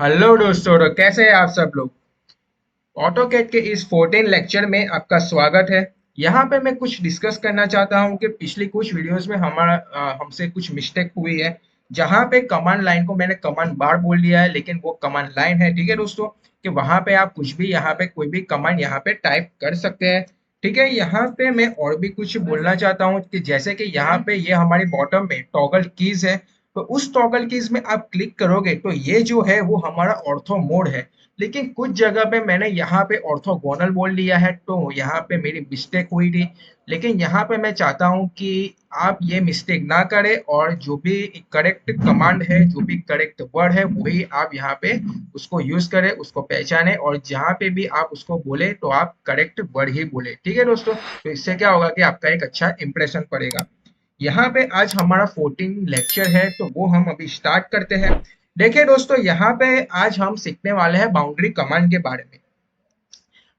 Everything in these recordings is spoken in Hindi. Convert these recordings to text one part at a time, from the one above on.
हेलो दोस्तों, तो कैसे हैं आप सब लोग। ऑटोकैड के इस 14 लेक्चर में आपका स्वागत है। यहाँ पे मैं कुछ डिस्कस करना चाहता हूँ कि पिछली कुछ वीडियोस में हमसे कुछ मिस्टेक हुई है। जहाँ पे कमांड लाइन को मैंने कमांड बार बोल दिया है, लेकिन वो कमांड लाइन है। ठीक है दोस्तों, कि वहाँ पे आप कुछ भी यहाँ पे कोई भी कमांड यहाँ पे टाइप कर सकते हैं। ठीक है, यहाँ पे मैं और भी कुछ बोलना चाहता हूँ कि जैसे कि यहाँ पे ये हमारी बॉटम में टॉगल कीज है। तो उस टॉगल कीज में आप क्लिक करोगे तो ये जो है वो हमारा ऑर्थो मोड है। लेकिन कुछ जगह पे मैंने यहाँ पे ऑर्थोगोनल बोल लिया है, तो यहाँ पे मेरी मिस्टेक हुई थी। लेकिन यहाँ पे मैं चाहता हूँ कि आप ये मिस्टेक ना करें और जो भी करेक्ट कमांड है, जो भी करेक्ट वर्ड है, वही आप यहाँ पे उसको यूज करें, उसको पहचाने, और जहाँ पे भी आप उसको बोले तो आप करेक्ट वर्ड ही बोले। ठीक है दोस्तों, तो इससे क्या होगा कि आपका एक अच्छा इंप्रेशन पड़ेगा। यहाँ पे आज हमारा 14 लेक्चर है, तो वो हम अभी स्टार्ट करते हैं। देखिए दोस्तों, यहाँ पे आज हम सीखने वाले हैं बाउंड्री कमांड के बारे में।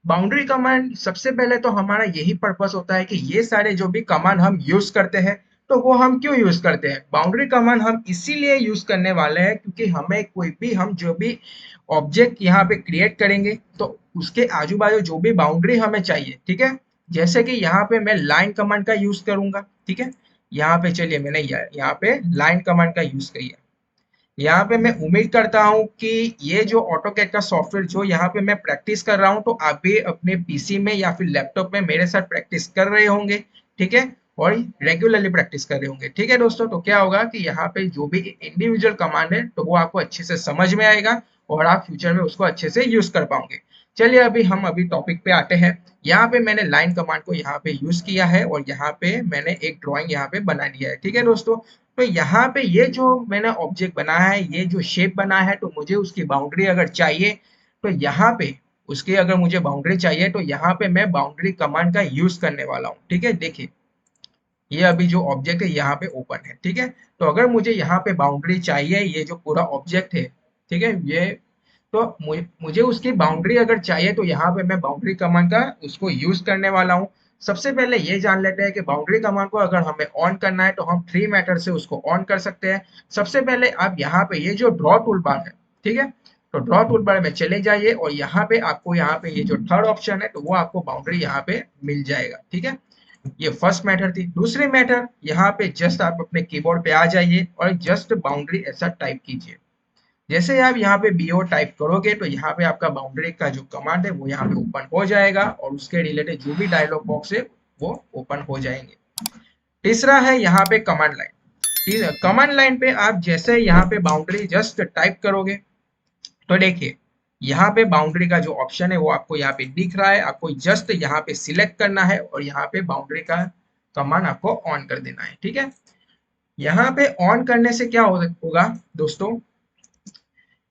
बाउंड्री कमांड सबसे पहले तो हमारा यही पर्पस होता है कि ये सारे जो भी कमांड हम यूज करते हैं, तो वो हम क्यों यूज करते हैं। बाउंड्री कमांड हम इसीलिए यूज करने वाले हैं क्योंकि हमें कोई भी हम जो भी ऑब्जेक्ट यहाँ पे क्रिएट करेंगे, तो उसके आजू बाजू जो भी बाउंड्री हमें चाहिए। ठीक है, जैसे कि यहाँ पे मैं लाइन कमांड का यूज करूंगा। ठीक है, यहाँ पे चलिए मैंने यहाँ पे लाइन कमांड का यूज किया। यहाँ पे मैं उम्मीद करता हूँ कि ये जो ऑटोकैड का सॉफ्टवेयर जो यहाँ पे मैं प्रैक्टिस कर रहा हूँ, तो आप भी अपने पीसी में या फिर लैपटॉप में मेरे साथ प्रैक्टिस कर रहे होंगे। ठीक है, और रेगुलरली प्रैक्टिस कर रहे होंगे। ठीक है दोस्तों, तो क्या होगा कि यहाँ पे जो भी इंडिविजुअल कमांड है, तो वो आपको अच्छे से समझ में आएगा और आप फ्यूचर में उसको अच्छे से यूज कर पाओगे। चलिए हम अभी टॉपिक पे आते हैं। यहाँ पे मैंने लाइन कमांड को यहाँ पे यूज किया है और यहाँ पे मैंने एक ड्राइंग यहाँ पे बना दिया है। ठीक है दोस्तों, तो यहाँ पे ये जो मैंने ऑब्जेक्ट बनाया है, ये जो शेप बनाया है, तो मुझे उसकी बाउंड्री अगर चाहिए, तो यहाँ पे उसकी अगर मुझे बाउंड्री चाहिए, तो यहाँ पे मैं बाउंड्री कमांड का यूज करने वाला हूँ। ठीक है, देखिए ये अभी जो ऑब्जेक्ट है यहाँ पे ओपन है। ठीक है, तो अगर मुझे यहाँ पे बाउंड्री चाहिए, ये जो पूरा ऑब्जेक्ट है, ठीक है, ये तो मुझे उसकी बाउंड्री अगर चाहिए, तो यहाँ पे मैं बाउंड्री कमांड का उसको यूज करने वाला हूँ। सबसे पहले ये जान लेते हैं कि बाउंड्री कमांड को अगर हमें ऑन करना है, तो हम थ्री मेथड से उसको ऑन कर सकते हैं। सबसे पहले आप यहाँ पे ये जो ड्रॉ टूल बार है, ठीक है, तो ड्रॉ टूल बार में चले जाइए और यहाँ पे आपको यहाँ पे ये जो थर्ड ऑप्शन है, तो वो आपको बाउंड्री यहाँ पे मिल जाएगा। ठीक है, ये फर्स्ट मेथड थी। दूसरी मेथड, यहाँ पे जस्ट आप अपने कीबोर्ड पे आ जाइए और जस्ट बाउंड्री ऐसा टाइप कीजिए। जैसे आप यहाँ पे बीओ टाइप करोगे, तो यहाँ पे आपका बाउंड्री का जो कमांड है वो यहाँ पे ओपन हो जाएगा और उसके रिलेटेड जो भी डायलॉग बॉक्स है वो ओपन हो जाएंगे। तीसरा है यहाँ पे कमांड लाइन। कमांड लाइन पे आप जैसे यहाँ पे बाउंड्री जस्ट टाइप करोगे, तो देखिए यहाँ पे बाउंड्री का जो ऑप्शन है वो आपको यहाँ पे दिख रहा है। आपको जस्ट यहाँ पे सिलेक्ट करना है और यहाँ पे बाउंड्री का कमांड आपको ऑन कर देना है। ठीक है, यहाँ पे ऑन करने से क्या होगा दोस्तों,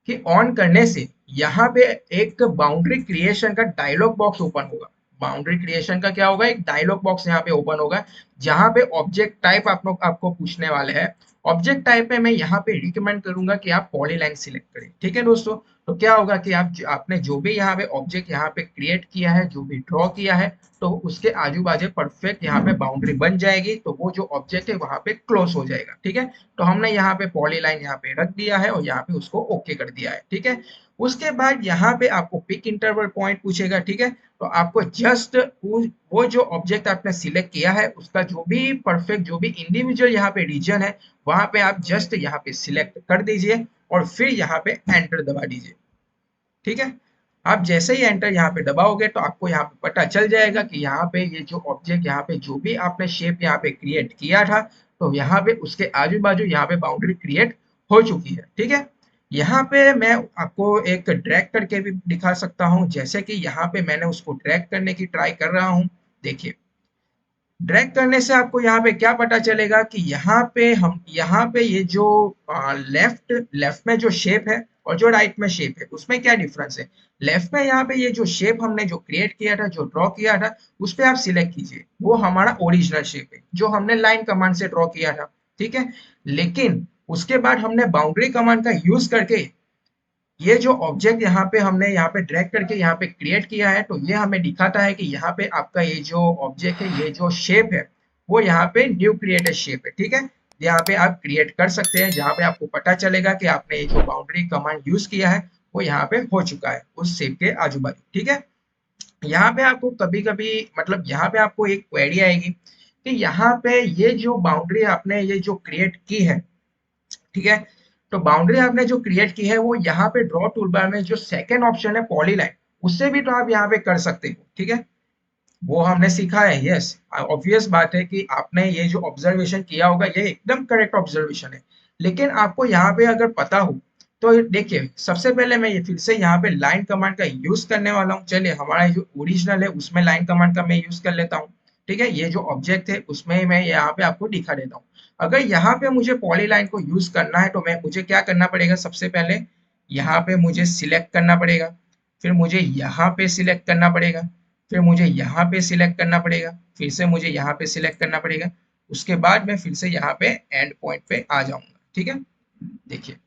कि ऑन करने से यहाँ पे एक बाउंड्री क्रिएशन का डायलॉग बॉक्स ओपन होगा। बाउंड्री क्रिएशन का क्या होगा, एक डायलॉग बॉक्स यहाँ पे ओपन होगा, जहाँ पे ऑब्जेक्ट टाइप आप लोग आपको पूछने वाले हैं। ऑब्जेक्ट टाइप में मैं यहाँ पे रिकमेंड करूंगा कि आप पॉलीलाइन सिलेक्ट करें। ठीक है दोस्तों, तो क्या होगा कि आपने जो भी यहाँ पे ऑब्जेक्ट यहाँ पे क्रिएट किया है, जो भी ड्रॉ किया है, तो उसके आजू बाजू परफेक्ट यहाँ पे बाउंड्री बन जाएगी, तो वो जो ऑब्जेक्ट है वहां पे क्लोज हो जाएगा। ठीक है, तो हमने यहाँ पे पॉलीलाइन यहाँ पे रख दिया है और यहाँ पे उसको ओके कर दिया है। ठीक है, उसके बाद यहाँ पे आपको पिक इंटरवल पॉइंट पूछेगा। ठीक है, तो आपको जस्ट वो जो ऑब्जेक्ट आपने सिलेक्ट किया है, उसका जो भी परफेक्ट जो भी इंडिविजुअल यहाँ पे रीजन है, वहां पे आप जस्ट यहाँ पे सिलेक्ट कर दीजिए और फिर यहाँ पे एंटर दबा दीजिए। ठीक है, आप जैसे ही एंटर यहाँ पे दबाओगे, तो आपको यहाँ पे पता चल जाएगा कि यहाँ पे ये जो ऑब्जेक्ट यहाँ पे जो भी आपने शेप यहाँ पे क्रिएट किया था, तो यहाँ पे उसके आजू बाजू यहाँ पे बाउंड्री क्रिएट हो चुकी है। ठीक है, यहाँ पे मैं आपको एक ड्रैग करके भी दिखा सकता हूँ। जैसे कि यहाँ पे मैंने उसको ड्रैग करने की ट्राई कर रहा हूँ। देखिए, ड्रैग करने से आपको यहाँ पे क्या पता चलेगा कि यहाँ पे ये जो लेफ्ट लेफ्ट में जो शेप है और जो राइट में शेप है, उसमें क्या डिफरेंस है। लेफ्ट में यहाँ पे ये जो शेप हमने जो क्रिएट किया था, जो ड्रॉ किया था, उस पे आप सिलेक्ट कीजिए, वो हमारा ओरिजिनल शेप है जो हमने लाइन कमांड से ड्रॉ किया था। ठीक है, लेकिन उसके बाद हमने बाउंड्री कमांड का यूज करके ये जो ऑब्जेक्ट यहाँ पे हमने यहाँ पे ड्रैग करके यहाँ पे क्रिएट किया है, तो ये हमें दिखाता है कि यहाँ पे आपका ये जो ऑब्जेक्ट है, ये जो शेप है, वो यहाँ पे न्यू क्रिएटेड शेप है। ठीक है, यहाँ पे आप क्रिएट कर सकते हैं, जहाँ पे आपको पता चलेगा कि आपने ये जो बाउंड्री कमांड यूज किया है वो यहाँ पे हो चुका है उस शेप के आजू बाजू। ठीक है, यहाँ पे आपको कभी कभी मतलब यहाँ पे आपको एक क्वेरी आएगी कि यहाँ पे ये जो बाउंड्री आपने ये जो क्रिएट की है, ठीक है, तो बाउंड्री आपने जो क्रिएट की है वो यहाँ पे ड्रॉ टूलबार में जो सेकंड ऑप्शन है पॉलीलाइन, उससे भी तो आप यहाँ पे कर सकते हो। ठीक है, वो हमने सीखा है। यस, ऑब्वियस बात है कि आपने ये जो ऑब्जर्वेशन किया होगा ये एकदम करेक्ट ऑब्जर्वेशन है, लेकिन आपको यहाँ पे अगर पता हो तो देखिए, सबसे पहले मैं ये फिर से यहाँ पे लाइन कमांड का यूज करने वाला हूँ। चलिए, हमारा जो ओरिजिनल है उसमें लाइन कमांड का मैं यूज कर लेता हूँ। ठीक है, ये जो ऑब्जेक्ट है उसमें मैं यहाँ पे आपको दिखा देता हूँ। अगर यहाँ पे मुझे पॉलीलाइन को यूज करना है तो मैं मुझे क्या करना पड़ेगा, सबसे पहले यहाँ पे मुझे सिलेक्ट करना पड़ेगा, फिर मुझे यहाँ पे सिलेक्ट करना पड़ेगा, फिर मुझे यहाँ पे सिलेक्ट करना पड़ेगा, फिर से मुझे यहाँ पे सिलेक्ट करना पड़ेगा, उसके बाद मैं फिर से यहाँ पे एंड पॉइंट पे आ जाऊंगा। ठीक है, देखिए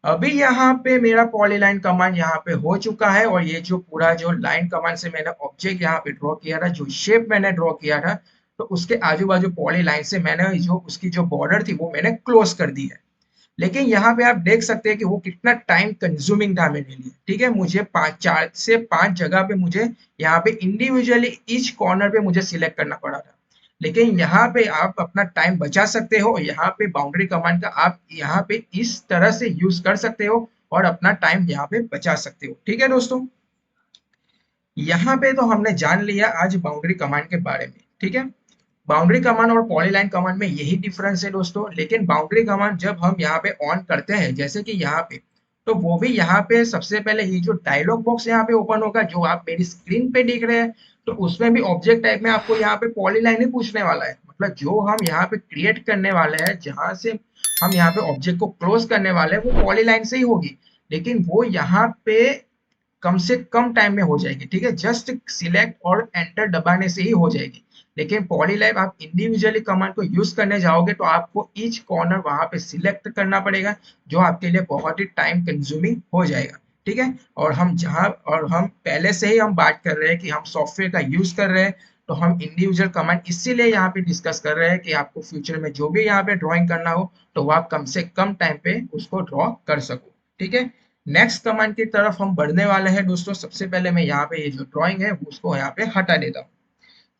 अभी यहाँ पे मेरा पॉलीलाइन कमांड यहाँ पे हो चुका है, और ये जो पूरा जो लाइन कमांड से मैंने ऑब्जेक्ट यहाँ पे ड्रॉ किया था, जो शेप मैंने ड्रॉ किया था, तो उसके आजू बाजू पॉलीलाइन से मैंने जो उसकी जो बॉर्डर थी वो मैंने क्लोज कर दी है। लेकिन यहाँ पे आप देख सकते हैं कि वो कितना टाइम कंज्यूमिंग था मेरे लिए। ठीक है, मुझे 4 से 5 जगह पे मुझे यहाँ पे इंडिविजुअली ईच कॉर्नर पे मुझे सिलेक्ट करना पड़ा था। लेकिन यहाँ पे आप अपना टाइम बचा सकते हो, यहाँ पे बाउंड्री कमांड का आप यहाँ पे इस तरह से यूज कर सकते हो और अपना टाइम यहाँ पे बचा सकते हो। ठीक है दोस्तों, यहाँ पे तो हमने जान लिया आज बाउंड्री कमांड के बारे में। ठीक है, बाउंड्री कमांड और पॉलीलाइन कमांड में यही डिफरेंस है दोस्तों। लेकिन बाउंड्री कमांड जब हम यहाँ पे ऑन करते हैं, जैसे कि यहाँ पे, तो वो भी यहाँ पे सबसे पहले ये जो डायलॉग बॉक्स यहाँ पे ओपन होगा जो आप मेरी स्क्रीन पे देख रहे हैं, तो उसमें भी ऑब्जेक्ट टाइप में आपको यहाँ पे पॉलीलाइन ही पूछने वाला है। मतलब जो हम यहाँ पे क्रिएट करने वाले हैं, जहां से हम यहाँ पे ऑब्जेक्ट को क्लोज करने वाले हैं, वो पॉलीलाइन से ही होगी। लेकिन वो यहाँ पे कम से कम टाइम में हो जाएगी। ठीक है, जस्ट सिलेक्ट और एंटर दबाने से ही हो जाएगी। लेकिन पॉलीलाइन आप इंडिविजुअली कमांड को यूज करने जाओगे तो आपको ईच कॉर्नर वहां पे सिलेक्ट करना पड़ेगा, जो आपके लिए बहुत ही टाइम कंज्यूमिंग हो जाएगा। ठीक है, और हम पहले से ही हम बात कर रहे हैं कि हम सॉफ्टवेयर का यूज कर रहे हैं, तो हम इंडिविजुअल कमांड इसीलिए यहाँ पे डिस्कस कर रहे हैं कि आपको फ्यूचर में जो भी यहाँ पे ड्रॉइंग करना हो तो वो आप कम से कम टाइम पे उसको ड्रॉ कर सको। ठीक है, नेक्स्ट कमांड की तरफ हम बढ़ने वाले हैं दोस्तों। सबसे पहले मैं यहाँ पे ये जो ड्राइंग है उसको यहाँ पे हटा देता हूँ।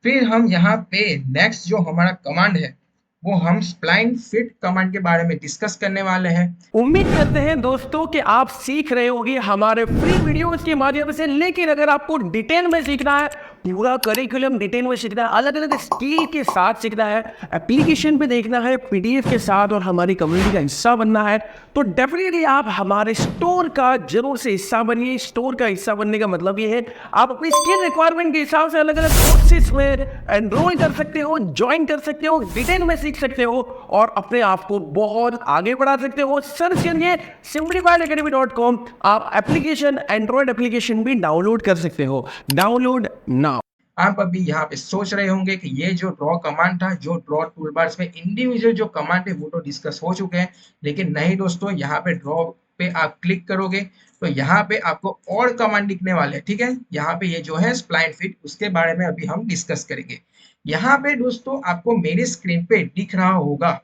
फिर हम यहाँ पे नेक्स्ट जो हमारा कमांड है वो हम स्प्लाइन फिट कमांड के बारे में डिस्कस करने वाले हैं। उम्मीद करते हैं दोस्तों कि आप सीख रहे होंगे हमारे फ्री वीडियोस के माध्यम से। लेकिन अगर आपको डिटेल में सीखना है, पूरा करिकुलम डिटेल में सीखना है, अलग अलग स्किल के साथ सीखना है, एप्लीकेशन पे देखना है, पीडीएफ के साथ और हमारी कम्युनिटी का हिस्सा बनना है, तो डेफिनेटली आप हमारे स्टोर का जरूर से हिस्सा बनिए। स्टोर का हिस्सा बनने का मतलब ये है आप अपनी स्किल रिक्वायरमेंट के हिसाब से अलग अलग कोर्सेज में एनरोल कर सकते हो, ज्वाइन कर सकते हो, डिटेल में सीख सकते हो और अपने आप को बहुत आगे बढ़ा सकते हो। सर्च करिए simplifiedacademy.com। आप एप्लीकेशन, एंड्रॉइड एप्लीकेशन भी डाउनलोड कर सकते हो। Download now. आप अभी यहाँ पे सोच रहे होंगे कि ये जो ड्रॉ कमांड था, जो ड्रॉ टूलबार्स में इंडिविजुअल जो कमांड है वो तो डिस्कस हो चुके हैं। लेकिन नहीं दोस्तों, यहाँ पे ड्रॉ पे आप क्लिक करोगे तो यहाँ पे आपको और कमांड दिखने वाले हैं। ठीक है, यहाँ पे ये जो है स्प्लाइन फिट, उसके बारे में अभी हम डिस्कस करेंगे। यहाँ पे दोस्तों आपको मेरी स्क्रीन पे दिख रहा होगा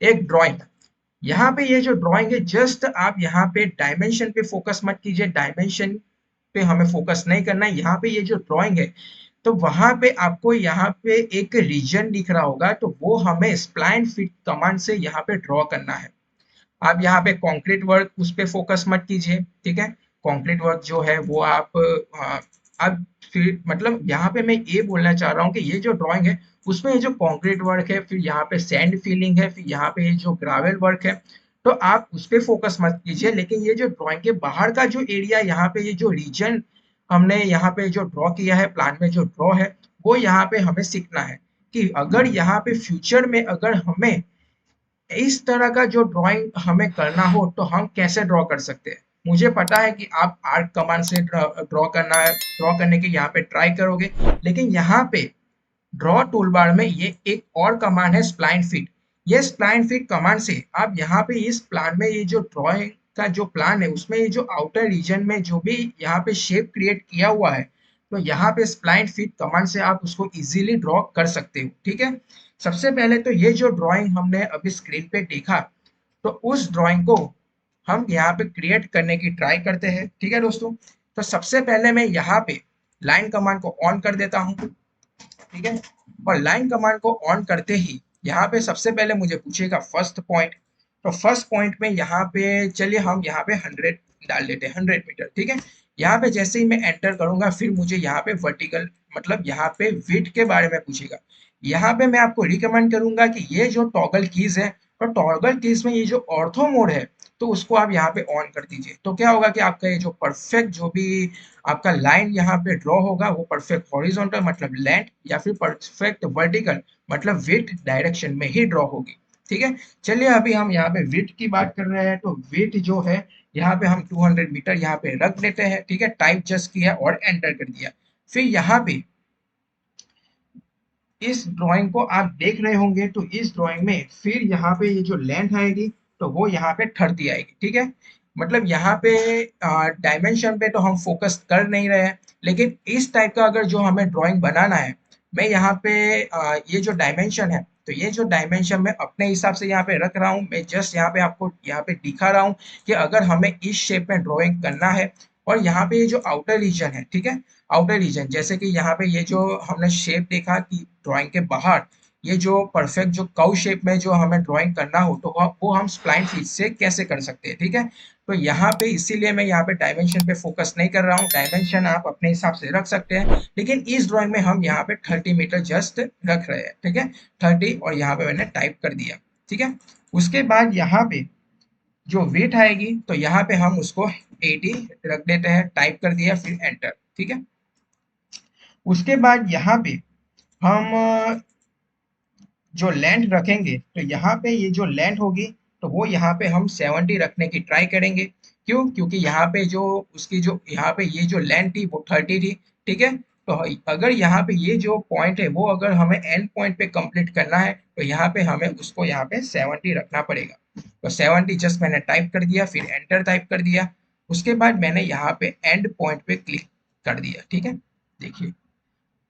एक ड्रॉइंग। यहाँ पे ये जो ड्रॉइंग है, जस्ट आप यहाँ पे डायमेंशन पे फोकस मत कीजिए, डायमेंशन पे हमें फोकस नहीं करना है। यहाँ पे ये जो ड्रॉइंग है, तो वहां पे आपको यहाँ पे एक रीजन दिख रहा होगा, तो वो हमें स्प्लाइन फिट कमांड से यहाँ पे ड्रॉ करना है। आप यहाँ पे कंक्रीट वर्क उस पे फोकस मत कीजिए। ठीक है, कंक्रीट वर्क जो है वो आप फिर मतलब यहाँ पे मैं ये बोलना चाह रहा हूँ कि ये जो ड्राइंग है उसमें ये जो कंक्रीट वर्क है, फिर यहाँ पे सैंड फिलिंग है, फिर यहाँ पे ये जो ग्रावेल वर्क है, तो आप उस पे फोकस मत कीजिए। लेकिन ये जो ड्राइंग के बाहर का जो एरिया, यहाँ पे ये जो रीजन हमने यहाँ पे जो ड्रॉ किया है, प्लान में जो ड्रॉ है, वो यहाँ पे हमें सीखना है कि अगर यहाँ पे फ्यूचर में अगर हमें इस तरह का जो ड्राइंग हमें करना हो तो हम कैसे ड्रॉ कर सकते हैं। मुझे पता है कि आप आर्क कमांड से ड्रॉ करने की यहाँ पे ट्राई करोगे, लेकिन यहाँ पे ड्रॉ टूलबार में ये एक और कमांड है स्प्लाइन फिट। ये स्प्लाइन फिट कमांड से आप यहाँ पे इस प्लान में ये जो ड्रॉइंग का जो प्लान है उसमें ये जो आउटर रीजन में जो भी यहाँ पे शेप क्रिएट किया हुआ है, तो यहाँ पे स्प्लाइन फिट कमांड से आप उसको इजीली ड्रॉ कर सकते हो। ठीक है, सबसे पहले तो ये जो ड्राइंग हमने अभी स्क्रीन पे देखा, तो उस ड्राइंग को हम यहाँ पे क्रिएट करने की ट्राई करते हैं। ठीक है दोस्तों, तो सबसे पहले मैं यहाँ पे लाइन कमांड को ऑन कर देता हूँ। ठीक है, और लाइन कमांड को ऑन करते ही यहाँ पे सबसे पहले मुझे पूछेगा फर्स्ट पॉइंट। तो फर्स्ट पॉइंट में यहाँ पे चलिए हम यहाँ पे 100 डाल देते हैं, 100 मीटर। ठीक है, यहाँ पे जैसे ही मैं एंटर करूंगा फिर मुझे यहाँ पे वर्टिकल मतलब यहाँ पे विड्थ के बारे में पूछेगा। यहाँ पे मैं आपको रिकमेंड करूंगा कि ये जो टॉगल कीज है, तो टॉगल कीज में ये जो ऑर्थो मोड है तो उसको आप यहाँ पे ऑन कर दीजिए। तो क्या होगा कि आपका ये जो परफेक्ट जो भी आपका लाइन यहाँ पे ड्रॉ होगा वो परफेक्ट हॉरिजॉन्टल मतलब लेंथ या फिर परफेक्ट वर्टिकल मतलब विड्थ डायरेक्शन में ही ड्रॉ होगी। ठीक है, चलिए अभी हम यहाँ पे विड्थ की बात कर रहे हैं, तो विड्थ जो है यहाँ पे हम 200 मीटर यहाँ पे रख देते हैं। ठीक है, टाइप जस्ट किया और एंटर कर दिया। फिर यहाँ पे इस ड्राइंग को आप देख रहे होंगे, तो इस ड्राइंग में फिर यहाँ पे ये जो लेंथ आएगी तो वो यहाँ पे 30 आएगी। ठीक है, मतलब यहाँ पे डायमेंशन पे तो हम फोकस कर नहीं रहे हैं, लेकिन इस टाइप का अगर जो हमें ड्राइंग बनाना है, मैं यहाँ पे ये जो डायमेंशन है, तो ये जो डायमेंशन मैं अपने हिसाब से यहाँ पे रख रहा हूँ। मैं जस्ट यहाँ पे आपको यहाँ पे दिखा रहा हूँ कि अगर हमें इस शेप में ड्राइंग करना है, और यहाँ पे ये जो आउटर रीजन है, ठीक है, आउटर रीजन जैसे कि यहाँ पे ये जो हमने शेप देखा कि ड्राइंग के बाहर ये जो परफेक्ट जो कर्व शेप में जो हमें ड्राइंग करना हो तो वो हम स्प्लाइन फीड से कैसे कर सकते हैं। ठीक है, तो यहाँ पे इसीलिए मैं यहाँ पे डायमेंशन पे फोकस नहीं कर रहा हूँ। डायमेंशन आप अपने हिसाब से रख सकते हैं, लेकिन इस ड्राइंग में हम यहाँ पे 30 मीटर जस्ट रख रहे हैं। ठीक है, 30 और यहाँ पे मैंने टाइप कर दिया। ठीक है, उसके बाद यहाँ पे जो वेट आएगी तो यहाँ पे हम उसको 80 रख देते हैं, टाइप कर दिया फिर एंटर। ठीक है, उसके बाद यहाँ पे हम जो लेंथ रखेंगे तो यहाँ पे ये जो लेंथ होगी तो वो यहाँ पे हम 70 रखने की ट्राई करेंगे। क्यों? क्योंकि यहाँ पे जो उसकी जो यहाँ पे ये जो लेंथ थी वो 30 थी। ठीक है, तो अगर यहाँ पे ये जो पॉइंट है वो अगर हमें एंड पॉइंट पे कंप्लीट करना है तो यहाँ पे हमें उसको यहाँ पे 70 रखना पड़ेगा। तो 70 जस्ट मैंने टाइप कर दिया फिर एंटर टाइप कर दिया। उसके बाद मैंने यहाँ पे एंड पॉइंट पे क्लिक कर दिया। ठीक है, देखिए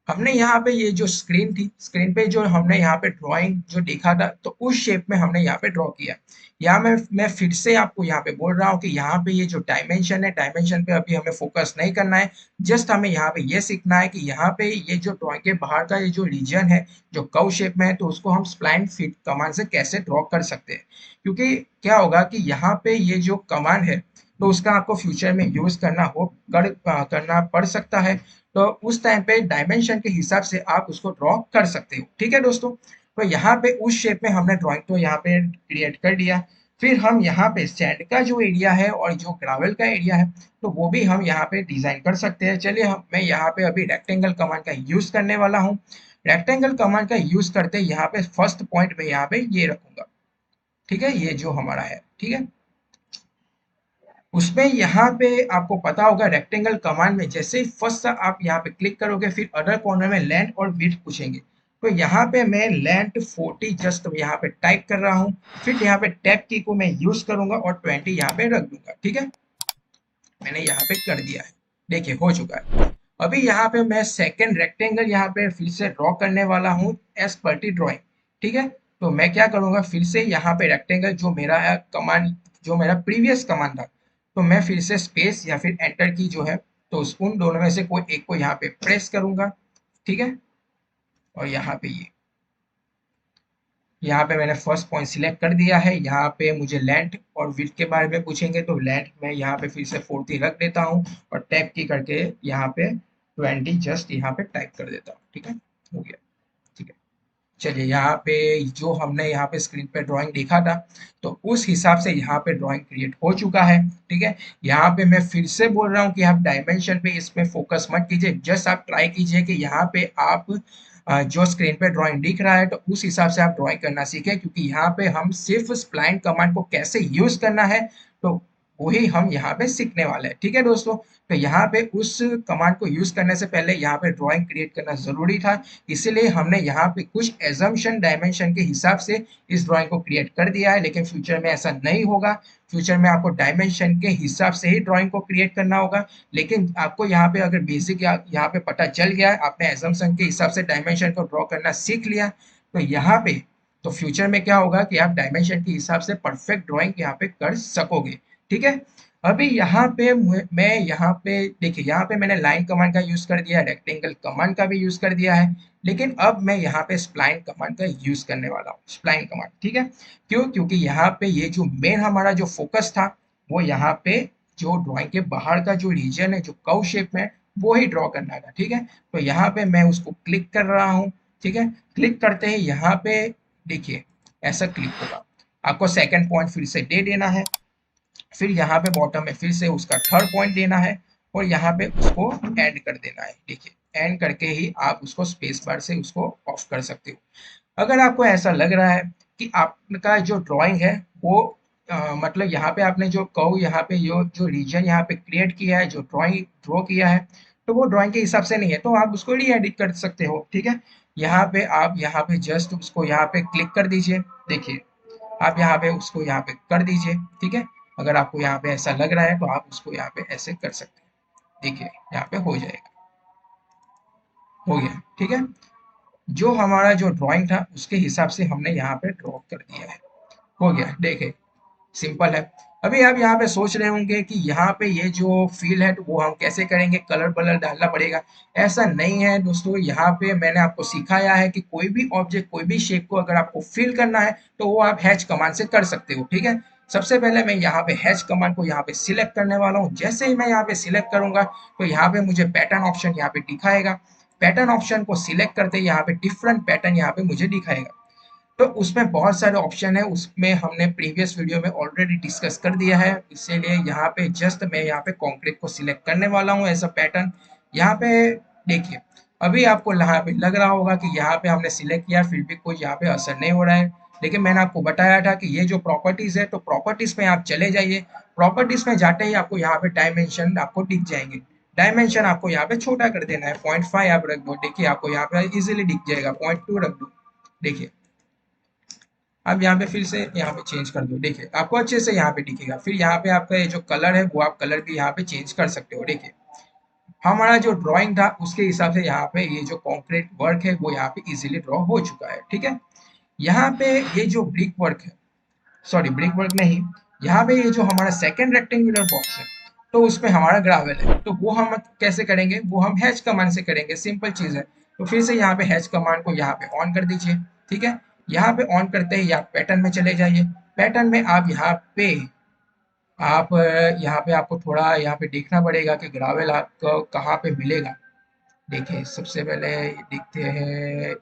हमने यहाँ पे ये जो स्क्रीन थी, स्क्रीन पे जो हमने यहाँ पे ड्राइंग जो देखा था तो उस शेप में हमने यहाँ पे ड्रॉ किया। यहाँ मैं फिर से आपको यहाँ पे बोल रहा हूँ कि यहाँ पे ये जो डायमेंशन है, डायमेंशन पे अभी हमें फोकस नहीं करना है। जस्ट हमें यहाँ पे ये सीखना है कि यहाँ पे ये जो ड्राइंग के बाहर का ये जो रीजन है जो कर्व शेप में है तो उसको हम स्प्लाइन फिट कमांड से कैसे ड्रॉ कर सकते हैं। क्योंकि क्या होगा कि यहाँ पे ये जो कमांड है तो उसका आपको फ्यूचर में यूज करना पड़ सकता है। तो उस टाइम पे डायमेंशन के हिसाब से आप उसको ड्रॉ कर सकते हो। ठीक है दोस्तों, तो यहाँ पे उस शेप में हमने ड्राइंग तो यहाँ पे क्रिएट कर दिया। फिर हम यहाँ पे सैंड का जो एरिया है और जो ग्रावल का एरिया है तो वो भी हम यहाँ पे डिजाइन कर सकते हैं। चलिए मैं यहाँ पे अभी रेक्टेंगल कमांड का यूज करने वाला हूँ। रेक्टेंगल कमांड का यूज करते यहाँ पे फर्स्ट पॉइंट में यहाँ पे ये रखूंगा। ठीक है, ये जो हमारा है। ठीक है, उसमें यहाँ पे आपको पता होगा रेक्टेंगल कमांड में जैसे ही फर्स्ट आप यहाँ पे क्लिक करोगे फिर अदर कॉर्नर में लेंथ और विड्थ पूछेंगे। तो यहाँ पे मैं लेंथ 40 जस्ट यहाँ पे टाइप कर रहा हूँ। फिर यहाँ पे टैब की को मैं यूज करूंगा और 20 यहाँ पे रख दूंगा। ठीक है, मैंने यहाँ पे कर दिया है, देखिए हो चुका है। अभी यहाँ पे मैं सेकेंड रेक्टेंगल यहाँ पे फिर से ड्रॉ करने वाला हूँ एज पर टी ड्रॉइंग। ठीक है, तो मैं क्या करूंगा फिर से यहाँ पे रेक्टेंगल जो मेरा है कमांड जो मेरा प्रीवियस कमांड था तो मैं फिर से स्पेस या फिर एंटर की जो है तो उन दोनों में से कोई एक को यहाँ पे प्रेस करूंगा। ठीक है, और यहाँ पे यहाँ पे मैंने फर्स्ट पॉइंट सिलेक्ट कर दिया है। यहाँ पे मुझे लेंथ और विड्थ के बारे में पूछेंगे तो लेंथ मैं यहाँ पे फिर से 40 रख देता हूँ और टैब की करके यहाँ पे 20 जस्ट यहाँ पे टाइप कर देता हूँ। ठीक है, हो गया। ठीक है, चलिए यहाँ पे जो हमने यहाँ पे स्क्रीन पे ड्राइंग देखा था तो उस हिसाब से यहाँ पे ड्राइंग क्रिएट हो चुका है। ठीक है, यहाँ पे मैं फिर से बोल रहा हूँ कि आप डायमेंशन पे इसमें फोकस मत कीजिए। जस्ट आप ट्राई कीजिए कि यहाँ पे आप जो स्क्रीन पे ड्राइंग दिख रहा है तो उस हिसाब से आप ड्राइंग करना सीखें, क्योंकि यहाँ पे हम सिर्फ स्प्लाइन कमांड को कैसे यूज करना है तो वही हम यहाँ पे सीखने वाले हैं। ठीक है दोस्तों, तो यहाँ पे उस कमांड को यूज करने से पहले यहाँ पे ड्राइंग क्रिएट करना जरूरी था, इसीलिए हमने यहाँ पे कुछ एजम्पशन डायमेंशन के हिसाब से इस ड्राइंग को क्रिएट कर दिया है। लेकिन फ्यूचर में ऐसा नहीं होगा, फ्यूचर में आपको डायमेंशन के हिसाब से ही ड्राइंग को क्रिएट करना होगा। लेकिन आपको यहाँ पे अगर बेसिक यहाँ पे पता चल गया है, आपने एजम्पशन के हिसाब से डायमेंशन को ड्रॉ करना सीख लिया, तो यहाँ पे तो फ्यूचर में क्या होगा कि आप डायमेंशन के हिसाब से परफेक्ट ड्राइंग यहाँ पे कर सकोगे। ठीक है। अभी यहाँ पे मैं यहाँ पे देखिए, यहाँ पे मैंने लाइन कमांड का यूज कर दिया, रेक्टेंगल कमांड का भी यूज कर दिया है, लेकिन अब मैं यहाँ पे स्प्लाइन कमांड का यूज करने वाला हूँ, स्प्लाइन कमांड। ठीक है, क्यों? क्योंकि यहाँ पे ये जो मेन हमारा जो फोकस था वो यहाँ पे जो ड्राइंग के बाहर का जो रीजन है जो कर्व शेप में, वो ही ड्रॉ करना था। ठीक है, तो यहाँ पे मैं उसको क्लिक कर रहा हूँ। ठीक है, क्लिक करते ही यहाँ पे देखिए ऐसा क्लिक होगा। आपको सेकंड पॉइंट फिर से दे देना है, फिर यहाँ पे बॉटम में फिर से उसका थर्ड पॉइंट देना है और यहाँ पे उसको एंड कर देना है। देखिए एंड करके ही आप उसको स्पेस बार से उसको ऑफ कर सकते हो। अगर आपको ऐसा लग रहा है कि आपका जो ड्राइंग है वो मतलब यहाँ पे आपने जो कर्व यहाँ पे जो रीजन यहाँ पे क्रिएट किया है, जो ड्राइंग ड्रॉ किया है, तो वो ड्राइंग के हिसाब से नहीं है, तो आप उसको री एडिट कर सकते हो। ठीक है, यहाँ पे आप यहाँ पे जस्ट उसको यहाँ पे क्लिक कर दीजिए। देखिए आप यहाँ पे उसको यहाँ पे कर दीजिए। ठीक है, अगर आपको यहाँ पे ऐसा लग रहा है तो आप उसको यहाँ पे ऐसे कर सकते हैं। देखिए यहाँ पे हो जाएगा, हो गया। ठीक है, जो हमारा जो ड्राइंग था उसके हिसाब से हमने यहाँ पे ड्रॉ कर दिया है, हो गया। देखिए सिंपल है। अभी आप यहाँ पे सोच रहे होंगे कि यहाँ पे ये जो फील है तो वो हम कैसे करेंगे, कलर वलर डालना पड़ेगा। ऐसा नहीं है दोस्तों, यहाँ पे मैंने आपको सिखाया है कि कोई भी ऑब्जेक्ट, कोई भी शेप को अगर आपको फिल करना है तो वो आप हैच कमांड से कर सकते हो। ठीक है, सबसे पहले मैं यहाँ पे हैच कमांड को यहाँ पे सिलेक्ट करने वाला हूँ। जैसे ही मैं यहाँ पे सिलेक्ट करूंगा तो यहाँ पे मुझे पैटर्न ऑप्शन यहाँ पे दिखाएगा। पैटर्न ऑप्शन को सिलेक्ट करते यहाँ पे डिफरेंट पैटर्न यहाँ पे मुझे दिखाएगा। तो उसमें बहुत सारे ऑप्शन है, उसमें हमने प्रीवियस वीडियो में ऑलरेडी डिस्कस कर दिया है, इसीलिए यहाँ पे जस्ट मैं यहाँ पे कंक्रीट को सिलेक्ट करने वाला हूँ एज अ पैटर्न। यहाँ पे देखिए अभी आपको यहाँ पे लग रहा होगा कि यहाँ पे हमने सिलेक्ट किया फिर भी कोई यहाँ पे असर नहीं हो रहा है, लेकिन मैंने आपको बताया था कि ये जो प्रॉपर्टीज है, तो प्रॉपर्टीज में आप चले जाइए। प्रॉपर्टीज में जाते ही आपको यहाँ पे डायमेंशन आपको दिख जाएंगे। डायमेंशन आपको यहाँ पे छोटा कर देना है, 0.5 आप रख दो। देखिए आपको यहाँ पे इजिली दिख जाएगा, 0.2 रख दो। देखिए अब यहाँ पे फिर से यहाँ पे चेंज कर दो, देखिए आपको अच्छे से यहाँ पे दिखेगा। फिर यहाँ पे आपका ये जो कलर है वो आप कलर भी यहाँ पे चेंज कर सकते हो। देखिए हमारा जो ड्राइंग था उसके हिसाब से यहाँ पे ये जो कॉन्क्रीट वर्क है वो यहाँ पे इजीली ड्रॉ हो चुका है। ठीक है, यहाँ पे ये जो ब्रिक वर्क है, सॉरी ब्रिक वर्क नहीं, यहाँ पे ये जो हमारा सेकंड रेक्टेंगुलर बॉक्स है तो उसमें हमारा ग्रावेल है, तो वो हम कैसे करेंगे, वो हम हैच कमांड से करेंगे। सिंपल चीज है। तो फिर से यहाँ पे हैच कमांड को यहाँ पे ऑन कर दीजिए। ठीक है, यहाँ पे ऑन करते ही आप पैटर्न में चले जाइए। पैटर्न में आप यहाँ पे यहाँ पे आपको थोड़ा यहाँ पे देखना पड़ेगा कि ग्रावेल आपको कहाँ पे मिलेगा। देखिए सबसे पहले देखते हैं,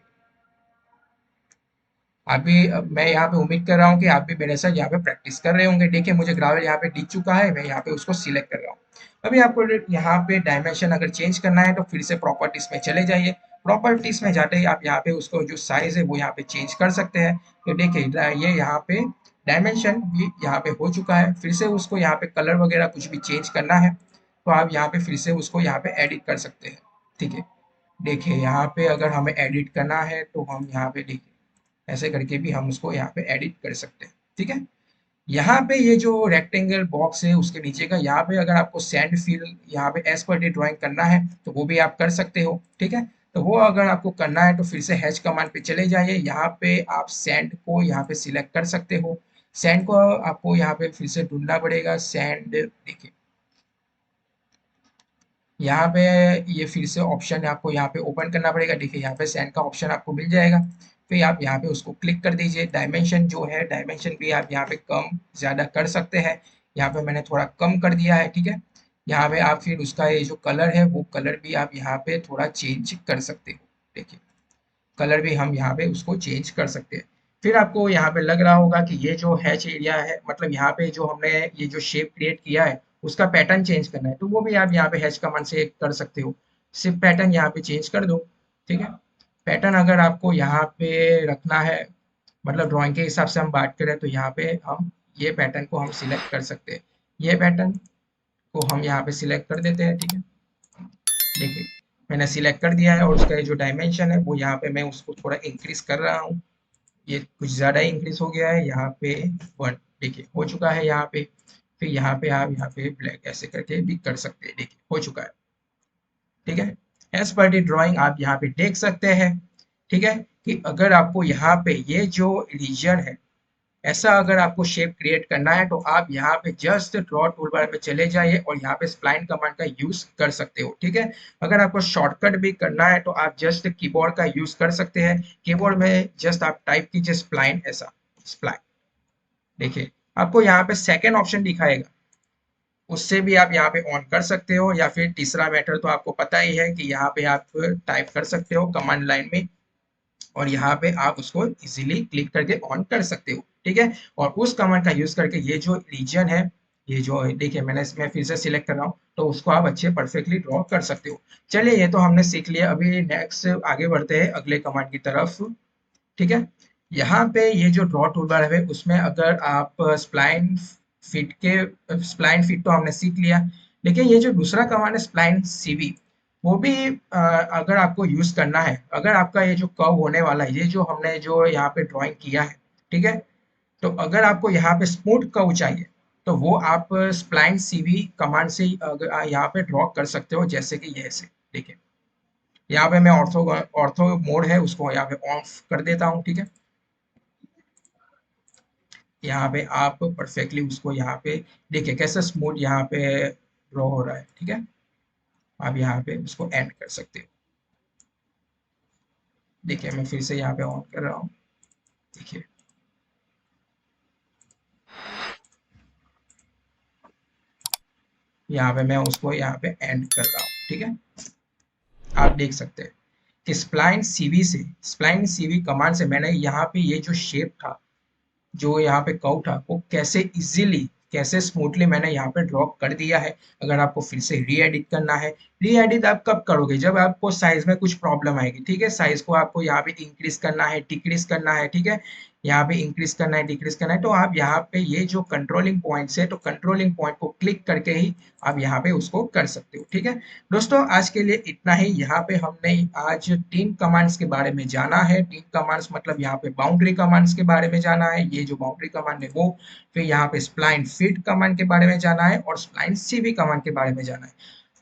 अभी मैं यहाँ पे उम्मीद कर रहा हूँ कि आप भी मेरे साथ यहाँ पे प्रैक्टिस कर रहे होंगे। देखिए मुझे ग्रावेल यहाँ पे दिख चुका है, मैं यहाँ पे उसको सिलेक्ट कर रहा हूँ। अभी आपको यहाँ पे डायमेंशन अगर चेंज करना है तो फिर से प्रॉपर्टीज में चले जाइए। प्रॉपर्टीज में जाते ही आप यहाँ पे उसको जो साइज है वो यहाँ पे चेंज कर सकते हैं। तो देखिए ये यहाँ पे डायमेंशन भी यहाँ पे हो चुका है। फिर से उसको यहाँ पे कलर वगैरह कुछ भी चेंज करना है तो आप यहाँ पे फिर से उसको यहाँ पे एडिट कर सकते हैं। ठीक है, देखिए यहाँ पे अगर हमें एडिट करना है तो हम यहाँ पे देखिए ऐसे करके भी हम उसको यहाँ पे एडिट कर सकते हैं। ठीक है, यहाँ पे ये जो रेक्टेंगल बॉक्स है उसके नीचे का यहाँ पे अगर आपको सैंड फिल यहाँ पे एज पर डे ड्राइंग करना है तो वो भी आप कर सकते हो। ठीक है, तो वो अगर आपको करना है तो फिर से हैच कमांड पे चले जाइए। यहाँ पे आप सैंड को यहाँ पे सिलेक्ट कर सकते हो। सैंड को आपको यहाँ पे फिर से ढूंढना पड़ेगा। सैंड देखिए यहाँ पे ये फिर से ऑप्शन आपको यहाँ पे ओपन करना पड़ेगा। देखिए यहाँ पे सैंड का ऑप्शन आपको मिल जाएगा। फिर आप यहाँ पे उसको क्लिक कर दीजिए। डायमेंशन जो है, डायमेंशन भी आप यहाँ पे कम ज्यादा कर सकते हैं। यहाँ पे मैंने थोड़ा कम कर दिया है। ठीक है, यहाँ पे आप फिर उसका ये जो कलर है वो कलर भी आप यहाँ पे थोड़ा चेंज कर सकते हो। देखिए कलर भी हम यहाँ पे उसको चेंज कर सकते हैं। फिर आपको यहाँ पे लग रहा होगा कि ये जो हैच एरिया है, मतलब यहाँ पे जो हमने ये जो शेप क्रिएट किया है उसका पैटर्न चेंज करना है, तो वो भी आप यहाँ पे हैच कमांड से कर सकते हो। सिर्फ पैटर्न यहाँ पे चेंज कर दो। ठीक है, पैटर्न अगर आपको यहाँ पे रखना है, मतलब ड्राइंग के हिसाब से हम बात करें तो यहाँ पे हम ये पैटर्न को हम सिलेक्ट कर सकते हैं। ये पैटर्न को हम यहाँ पे सिलेक्ट कर देते हैं। ठीक है, देखिए मैंने सिलेक्ट कर दिया है और उसका जो डायमेंशन है वो यहाँ पे मैं उसको थोड़ा इंक्रीज कर रहा हूँ। ये कुछ ज्यादा इंक्रीज हो गया है, यहाँ पे 1 देखिए हो चुका है यहाँ पे। फिर यहाँ पे आप यहाँ पे ब्लैक ऐसे करके भी कर सकते हैं। देखिए हो चुका है। ठीक है, एज पर दी ड्राइंग आप यहाँ पे देख सकते हैं। ठीक है, कि अगर आपको यहाँ पे ये जो रीजन है ऐसा अगर आपको शेप क्रिएट करना है तो आप यहाँ पे जस्ट ड्रॉ टूलबार पे चले जाइए और यहाँ पे स्प्लाइन कमांड का यूज कर सकते हो, ठीक है। अगर आपको शॉर्टकट भी करना है तो आप जस्ट कीबोर्ड का यूज कर सकते हैं। कीबोर्ड में जस्ट आप टाइप कीजिए स्प्लाइन, ऐसा स्प्लाइन, देखिए आपको यहाँ पे सेकेंड ऑप्शन दिखाएगा, उससे भी आप यहाँ पे ऑन कर सकते हो, या फिर तीसरा मेथड तो आपको पता ही है कि यहाँ पे आप टाइप कर सकते हो कमांड लाइन में और यहाँ पे आप उसको इजीली क्लिक करके ऑन कर सकते हो, ठीक है। और उस कमांड का यूज करके ये जो रीजन है, ये जो देखिए मैंने इसमें फिर से सिलेक्ट कर रहा हूँ, तो उसको आप अच्छे परफेक्टली ड्रॉ कर सकते हो। चलिए ये तो हमने सीख लिया, अभी नेक्स्ट आगे बढ़ते हैं अगले कमांड की तरफ, ठीक है। यहाँ पे ये जो ड्रॉ टूलबार है उसमें अगर आप स्प्लाइन फिट तो हमने सीख लिया, लेकिन ये जो दूसरा कमांड है स्प्लाइन सीवी, वो भी अगर आपको यूज करना है, अगर आपका ये जो कर्व होने वाला है, ये जो हमने जो यहाँ पे ड्राइंग किया है, ठीक है, तो अगर आपको यहाँ पे स्मूथ कर्व चाहिए तो वो आप स्प्लाइन सीवी कमांड से यहाँ पे ड्रॉ कर सकते हो, जैसे कि ये ऐसे देखिए। यहाँ पे मैं ऑर्थो मोड है उसको यहाँ पे ऑफ कर देता हूँ, ठीक है। यहाँ पे आप परफेक्टली उसको यहाँ पे देखिए कैसे स्मूथ यहाँ पे ड्रॉ हो रहा है, ठीक है। आप यहाँ पे उसको एंड कर सकते हो। देखिए मैं फिर से यहाँ पे ऑन कर रहा हूँ, देखिए यहाँ पे मैं उसको यहाँ पे एंड कर रहा हूँ, ठीक है। आप देख सकते हैं कि स्प्लाइन सीवी कमांड से मैंने यहाँ पे ये जो शेप था, जो यहाँ पे कर्व था, वो कैसे इजीली कैसे स्मूथली मैंने यहाँ पे ड्रॉ कर दिया है। अगर आपको फिर से री एडिट करना है, री एडिट आप कब करोगे, जब आपको साइज में कुछ प्रॉब्लम आएगी, ठीक है। साइज को आपको यहाँ पे इंक्रीज करना है, डिक्रीज करना है, ठीक है। यहाँ पे इंक्रीज करना है, डिक्रीज करना है, तो आप यहाँ पे ये जो कंट्रोलिंग पॉइंट्स है, तो कंट्रोलिंग पॉइंट को क्लिक करके ही आप यहाँ पे उसको कर सकते हो, ठीक है। दोस्तों आज के लिए इतना ही। यहाँ पे हमने आज 3 कमांड्स के बारे में जाना है। 3 कमांड्स मतलब यहाँ पे बाउंड्री कमांड्स के बारे में जाना है, ये जो बाउंड्री कमांड है वो, फिर यहाँ पे स्प्लाइन फिट कमांड के बारे में जाना है और स्प्लाइन सीवी कमांड के बारे में जाना है।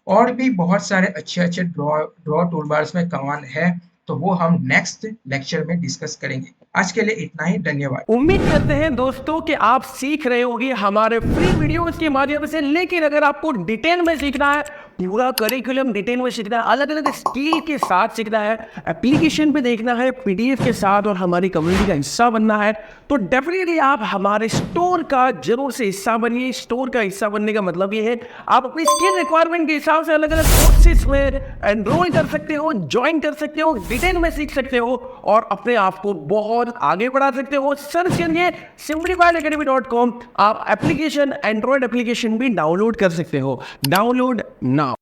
और भी बहुत सारे अच्छे ड्रॉ टूलबार्स में कमांड है, तो वो हम नेक्स्ट लेक्चर में डिस्कस करेंगे। आज के लिए इतना ही, धन्यवाद। उम्मीद करते हैं दोस्तों कि आप सीख रहे होंगे हमारे फ्री वीडियोस के माध्यम से, लेकिन अगर आपको डिटेल में सीखना है, पूरा करिकुलम डिटेल में सीखना है, अलग अलग स्किल के साथ सीखना है, एप्लीकेशन पे देखना है, पीडीएफ के साथ और हमारी कम्युनिटी का हिस्सा बनना है, तो डेफिनेटली आप हमारे स्टोर का जरूर से हिस्सा बनिए। स्टोर का हिस्सा बनने का मतलब ये है आप अपनी स्किल रिक्वायरमेंट के हिसाब से अलग अलग कोर्सेज में एनरोल कर सकते हो, ज्वाइन कर सकते हो, डिटेल में सीख सकते हो और अपने आप को बहुत आगे बढ़ा सकते हो। सर्च करिए simplifiedacademy.com। आप एप्लीकेशन, एंड्रॉइड एप्लीकेशन भी डाउनलोड कर सकते हो। Download now.